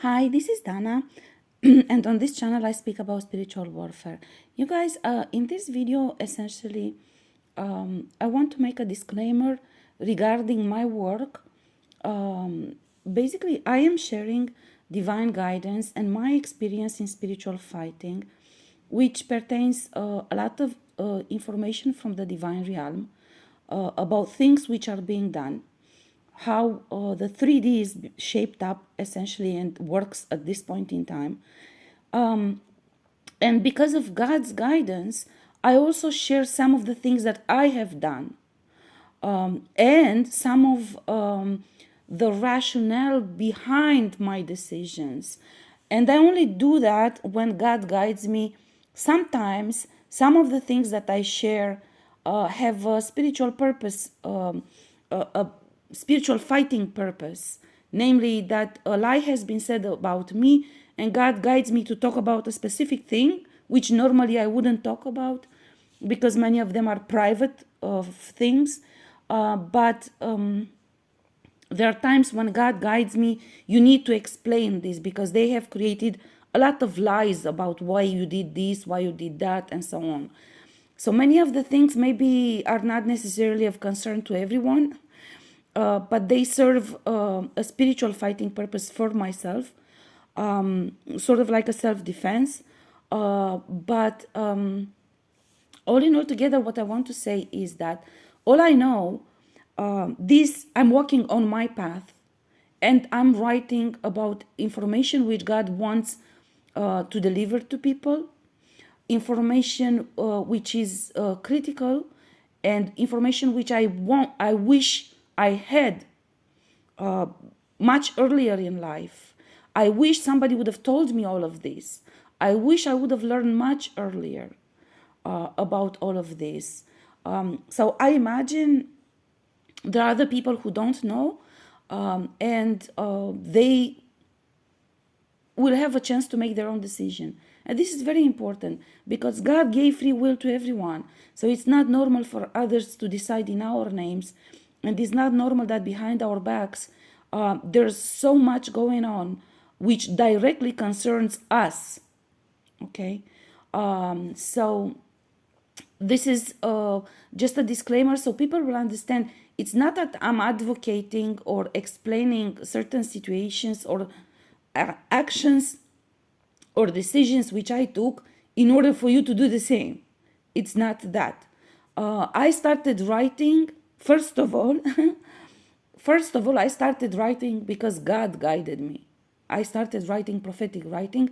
Hi, this is Dana, and on this channel I speak about spiritual warfare. You guys, in this video, essentially, I want to make a disclaimer regarding my work. Basically, I am sharing divine guidance and my experience in spiritual fighting, which pertains a lot of information from the divine realm about things which are being done, how the 3D is shaped up essentially and works at this point in time. And because of God's guidance, I also share some of the things that I have done, and some of the rationale behind my decisions. And I only do that when God guides me. Sometimes some of the things that I share have a spiritual purpose, a spiritual fighting purpose, namely that a lie has been said about me, and God guides me to talk about a specific thing, which normally I wouldn't talk about because many of them are private things. But there are times when God guides me, you need to explain this because they have created a lot of lies about why you did this, why you did that, and so on. So many of the things maybe are not necessarily of concern to everyone, but they serve a spiritual fighting purpose for myself, sort of like a self-defense. But all in all together, what I want to say is that all I know, this I'm walking on my path, and I'm writing about information which God wants to deliver to people, information which is critical, and information which I wish I had much earlier in life. I wish somebody would have told me all of this. I wish I would have learned much earlier about all of this. So I imagine there are other people who don't know, and they will have a chance to make their own decision. And this is very important because God gave free will to everyone. So it's not normal for others to decide in our names. And it's not normal that behind our backs, there's so much going on which directly concerns us. Okay? So this is just a disclaimer so people will understand. It's not that I'm advocating or explaining certain situations or actions or decisions which I took in order for you to do the same. It's not that. I started writing, first of all, I started writing because God guided me. I started writing prophetic writing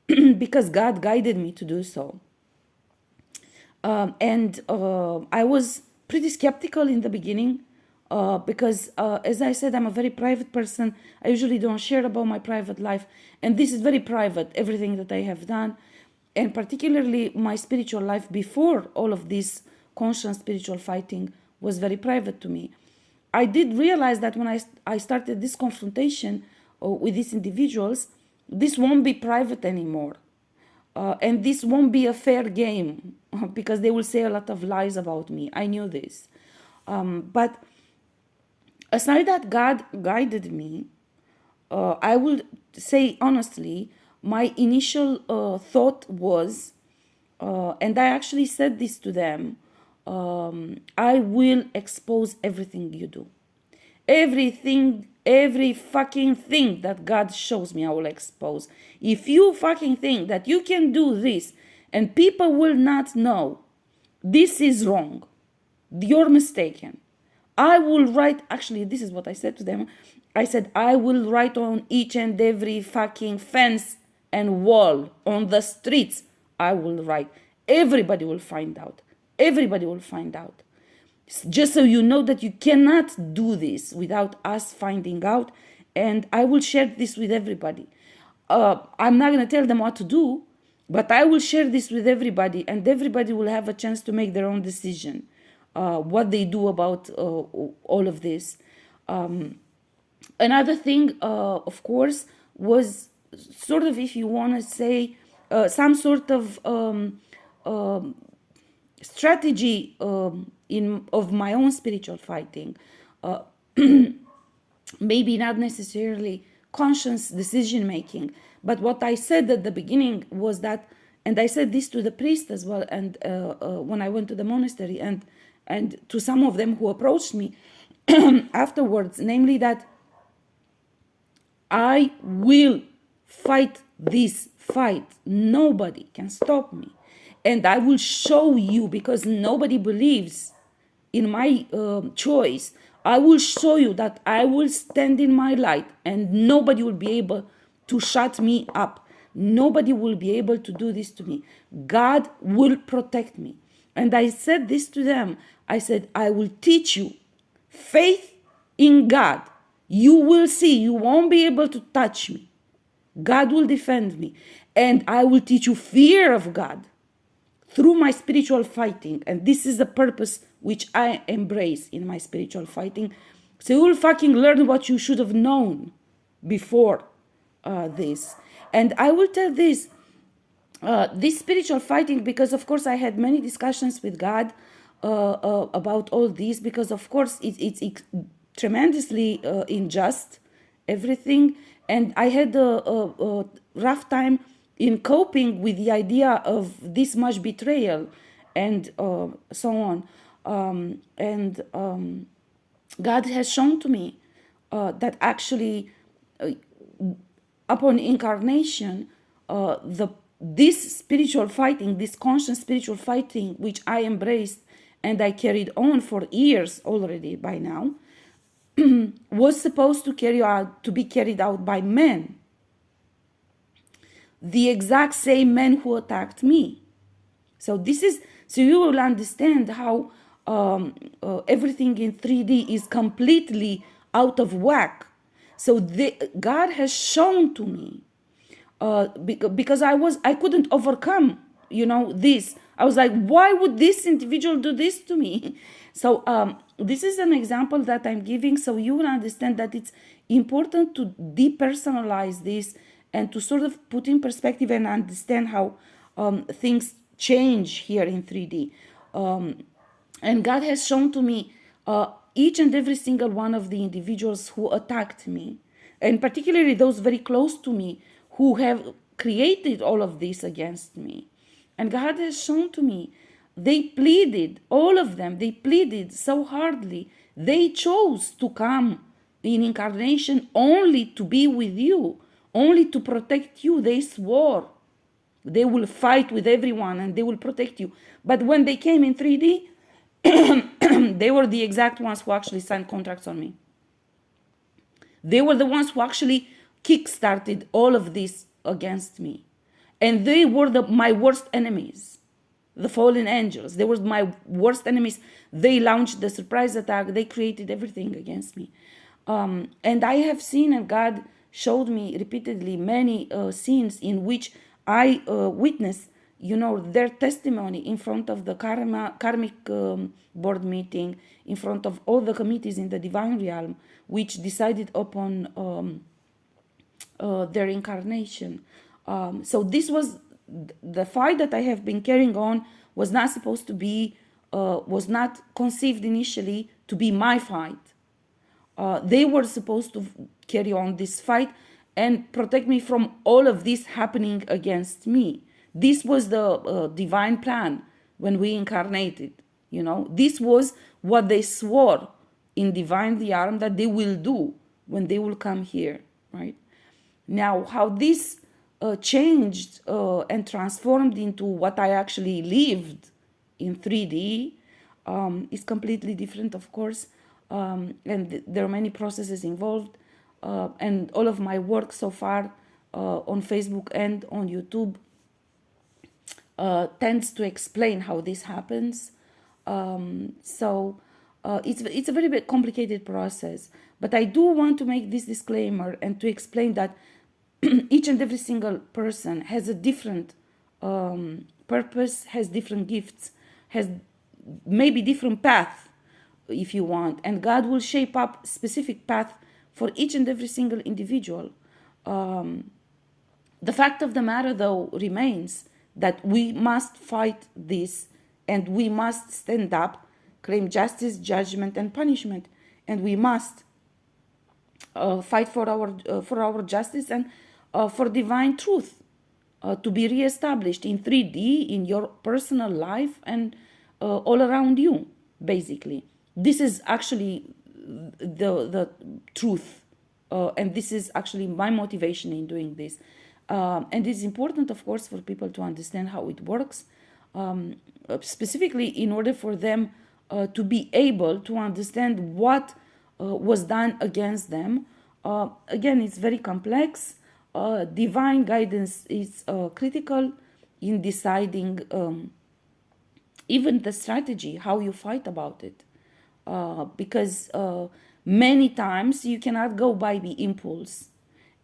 because God guided me to do so. And I was pretty skeptical in the beginning because, as I said, I'm a very private person. I usually don't share about my private life. And this is very private, everything that I have done. And particularly my spiritual life before all of this conscious spiritual fighting was very private to me. I did realize that when I started this confrontation with these individuals, this won't be private anymore. And this won't be a fair game because they will say a lot of lies about me. I knew this. But aside that God guided me, I will say honestly, my initial thought was, and I actually said this to them, I will expose everything you do. Everything, every fucking thing that God shows me, I will expose. If you fucking think that you can do this and people will not know, this is wrong. You're mistaken. I will write, actually, this is what I said to them. I said, I will write on each and every fucking fence and wall on the streets. I will write. Everybody will find out. Everybody will find out. Just so you know that you cannot do this without us finding out. And I will share this with everybody. I'm not going to tell them what to do, but I will share this with everybody, and everybody will have a chance to make their own decision, what they do about all of this. Another thing, of course, was sort of, if you want to say, some sort of strategy in of my own spiritual fighting. Maybe not necessarily conscious decision making. But what I said at the beginning was that, and I said this to the priest as well, and when I went to the monastery, and to some of them who approached me afterwards, namely that I will fight this fight. Nobody can stop me. And I will show you, because nobody believes in my choice. I will show you that I will stand in my light and nobody will be able to shut me up. Nobody will be able to do this to me. God will protect me. And I said this to them. I said, I will teach you faith in God. You will see, you won't be able to touch me. God will defend me. And I will teach you fear of God through my spiritual fighting. And this is the purpose which I embrace in my spiritual fighting. So you will fucking learn what you should have known before this. And I will tell this spiritual fighting, because of course I had many discussions with God about all this, because of course it's tremendously unjust, everything. And I had a rough time in coping with the idea of this much betrayal and so on. God has shown to me that actually upon incarnation, this spiritual fighting, this conscious spiritual fighting, which I embraced and I carried on for years already by now, was supposed to be carried out by men. The exact same men who attacked me. So you will understand how everything in 3D is completely out of whack. So God has shown to me, because I couldn't overcome, this. I was like, why would this individual do this to me? So this is an example that I'm giving, so you will understand that it's important to depersonalize this and to sort of put in perspective and understand how things change here in 3D. And God has shown to me each and every single one of the individuals who attacked me, and particularly those very close to me who have created all of this against me. And God has shown to me, they pleaded, all of them, they pleaded so hardly. They chose to come in incarnation only to be with you, only to protect you. They swore they will fight with everyone and they will protect you. But when they came in 3D, they were the exact ones who actually signed contracts on me. They were the ones who actually kick-started all of this against me. And they were my worst enemies, the fallen angels. They were my worst enemies. They launched the surprise attack. They created everything against me. And I have seen, and God showed me repeatedly many scenes in which I witnessed, their testimony in front of the karmic board meeting, in front of all the committees in the divine realm, which decided upon their incarnation. So this was the fight that I have been carrying on was not supposed to be, was not conceived initially to be my fight. They were supposed to carry on this fight and protect me from all of this happening against me. This was the divine plan when we incarnated. This was what they swore in divine realm that they will do when they will come here, right? Now, how this changed and transformed into what I actually lived in 3D is completely different, of course. And there are many processes involved. And all of my work so far on Facebook and on YouTube tends to explain how this happens. So it's a very bit complicated process. But I do want to make this disclaimer and to explain that each and every single person has a different purpose, has different gifts, has maybe different path, if you want. And God will shape up specific path for each and every single individual. The fact of the matter, though, remains that we must fight this, and we must stand up, claim justice, judgment, and punishment. And we must fight for our justice and for divine truth to be reestablished in 3D in your personal life and all around you. Basically, this is actually the truth, and this is actually my motivation in doing this. And it's important, of course, for people to understand how it works, specifically in order for them to be able to understand what was done against them. Again, it's very complex. Divine guidance is critical in deciding even the strategy, how you fight about it. Because many times you cannot go by the impulse.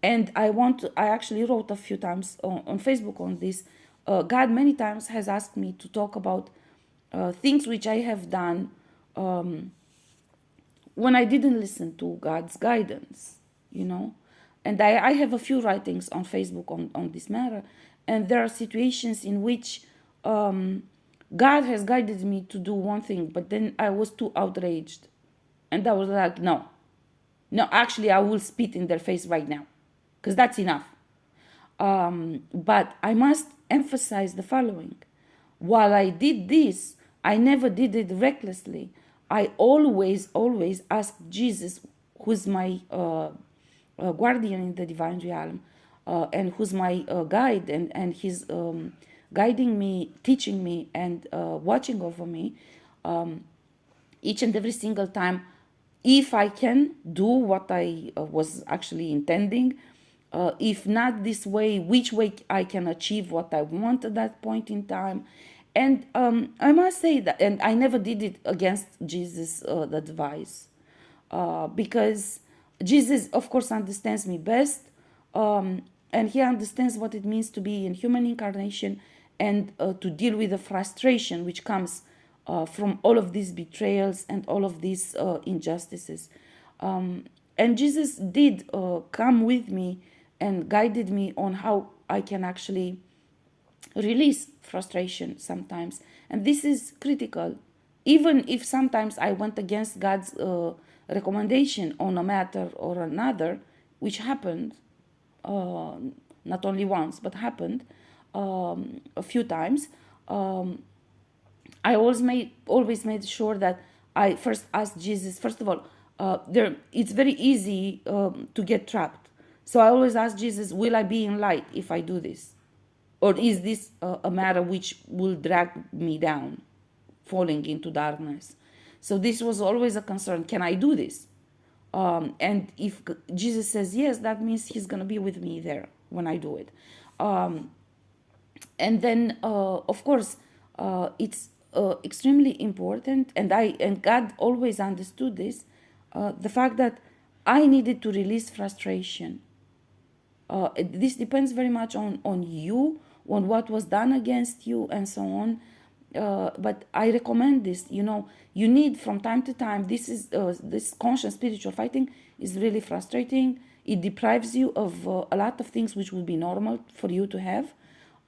And I actually wrote a few times on Facebook on this. God many times has asked me to talk about things which I have done when I didn't listen to God's guidance, you know. And I have a few writings on Facebook on this matter. And there are situations in which God has guided me to do one thing, but then I was too outraged. And I was like, no, actually, I will spit in their face right now, because that's enough. But I must emphasize the following. While I did this, I never did it recklessly. I always asked Jesus, who's my guardian in the divine realm, and who's my guide, and he's guiding me, teaching me, and watching over me each and every single time, if I can do what I was actually intending. If not this way, which way I can achieve what I want at that point in time. And I must say that, and I never did it against Jesus' advice, because Jesus, of course, understands me best, and he understands what it means to be in human incarnation and to deal with the frustration which comes from all of these betrayals and all of these injustices. And Jesus did come with me and guided me on how I can actually release frustration sometimes. And this is critical. Even if sometimes I went against God's recommendation on a matter or another, which happened not only once, but happened a few times, I always made sure that I first asked Jesus. First of all, it's very easy to get trapped. So I always ask Jesus, will I be in light if I do this? Or is this a matter which will drag me down, falling into darkness? So this was always a concern. Can I do this? And if Jesus says yes, that means he's going to be with me there when I do it. And then, of course, it's extremely important, and God always understood this, the fact that I needed to release frustration. This depends very much on you, on what was done against you, and so on. But I recommend this. You need from time to time. This conscious spiritual fighting is really frustrating. It deprives you of a lot of things which would be normal for you to have,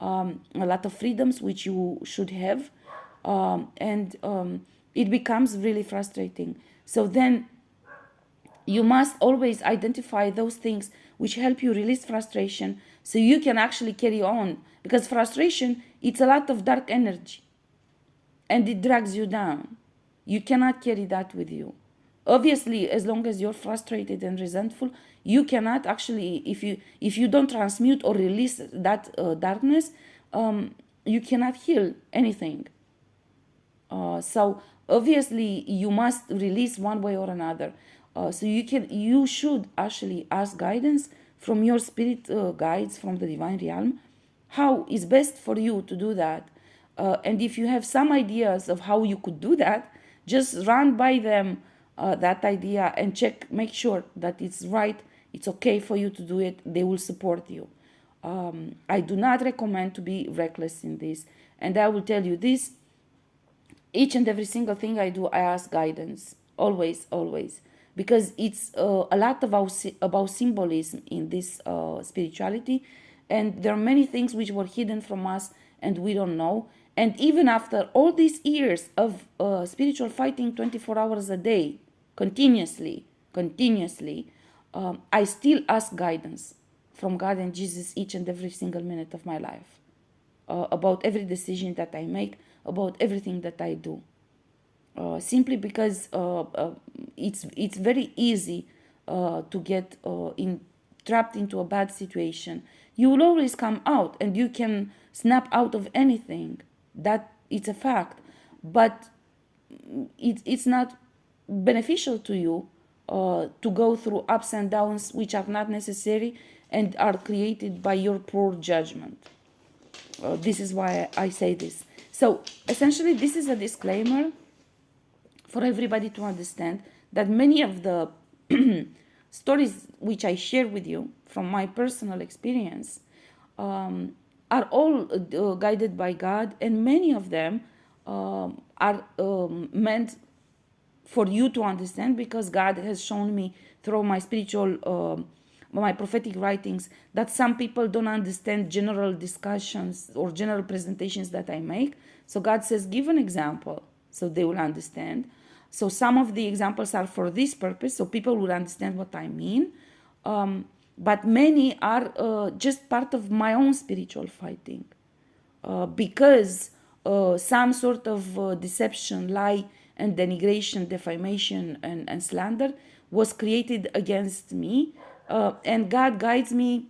a lot of freedoms which you should have, and it becomes really frustrating. So then you must always identify those things which help you release frustration so you can actually carry on, because frustration, it's a lot of dark energy and it drags you down. You cannot carry that with you. Obviously, as long as you're frustrated and resentful, you cannot actually, if you don't transmute or release that darkness, you cannot heal anything. So obviously you must release one way or another. So you should actually ask guidance from your spirit guides from the divine realm, how is best for you to do that. And if you have some ideas of how you could do that, just run by them that idea and make sure that it's right, it's okay for you to do it. They will support you. I do not recommend to be reckless in this. And I will tell you this, each and every single thing I do, I ask guidance, always, because it's a lot about symbolism in this spirituality, and there are many things which were hidden from us and we don't know. And even after all these years of spiritual fighting 24 hours a day, continuously, I still ask guidance from God and Jesus each and every single minute of my life, about every decision that I make, about everything that I do. Simply because it's very easy to get trapped into a bad situation. You will always come out, and you can snap out of anything. That it's a fact, but it's not beneficial to you to go through ups and downs which are not necessary and are created by your poor judgment. This is why I say this. So essentially, this is a disclaimer for everybody to understand that many of the stories which I share with you from my personal experience are all guided by God, and many of them are meant for you to understand, because God has shown me through my spiritual, my prophetic writings, that some people don't understand general discussions or general presentations that I make. So God says, give an example so they will understand. So some of the examples are for this purpose, so people will understand what I mean. But many are just part of my own spiritual fighting. Because some sort of deception, lie, and denigration, defamation, and slander was created against me. And God guides me.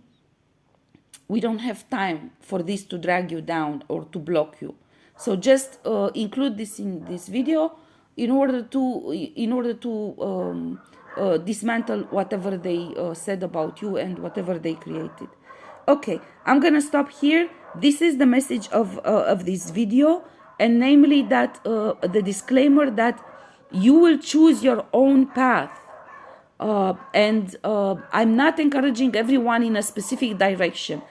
We don't have time for this to drag you down or to block you. So just include this in this video in order to dismantle whatever they said about you and whatever they created. Okay, I'm gonna stop here. This is the message of this video, and namely that the disclaimer that you will choose your own path. And I'm not encouraging everyone in a specific direction.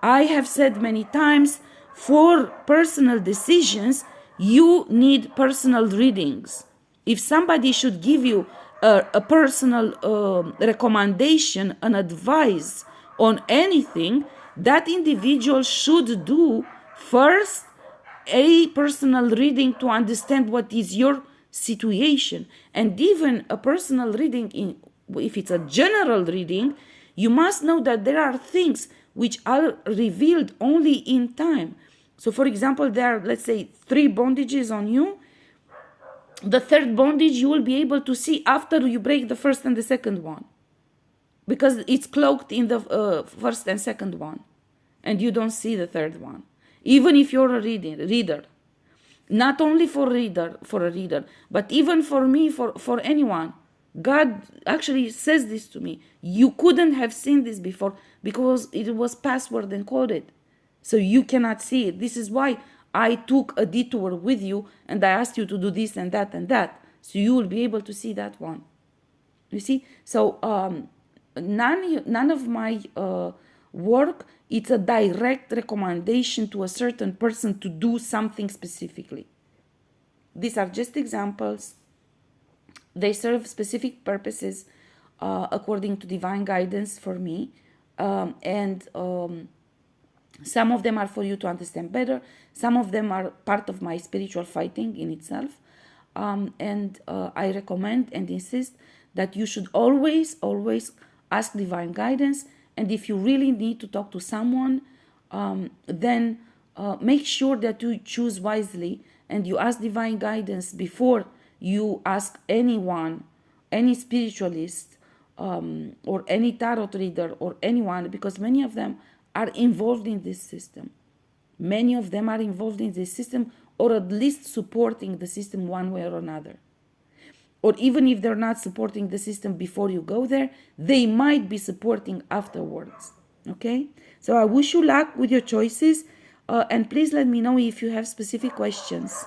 I have said many times, for personal decisions, you need personal readings. If somebody should give you a personal recommendation, an advice on anything, that individual should do first a personal reading to understand what is your situation. And even a personal reading, if it's a general reading, you must know that there are things which are revealed only in time. So for example, there are, let's say, 3 bondages on you. The third bondage you will be able to see after you break the first and the second one, because it's cloaked in the first and second one, and you don't see the third one, even if you're a reader. Not only for a reader, but even for me, for anyone. God actually says this to me. You couldn't have seen this before because it was password encoded. So you cannot see it. This is why I took a detour with you and I asked you to do this and that and that. So you will be able to see that one. You see? So none of my work, it's a direct recommendation to a certain person to do something specifically. These are just examples. They serve specific purposes according to divine guidance for me. And some of them are for you to understand better. Some of them are part of my spiritual fighting in itself. And I recommend and insist that you should always ask divine guidance. And if you really need to talk to someone, then make sure that you choose wisely and you ask divine guidance before you ask anyone, any spiritualist, or any tarot reader or anyone, because many of them are involved in this system. Many of them are involved in this system, or at least supporting the system one way or another. Or even if they're not supporting the system before you go there, they might be supporting afterwards. Okay? So I wish you luck with your choices, and please let me know if you have specific questions.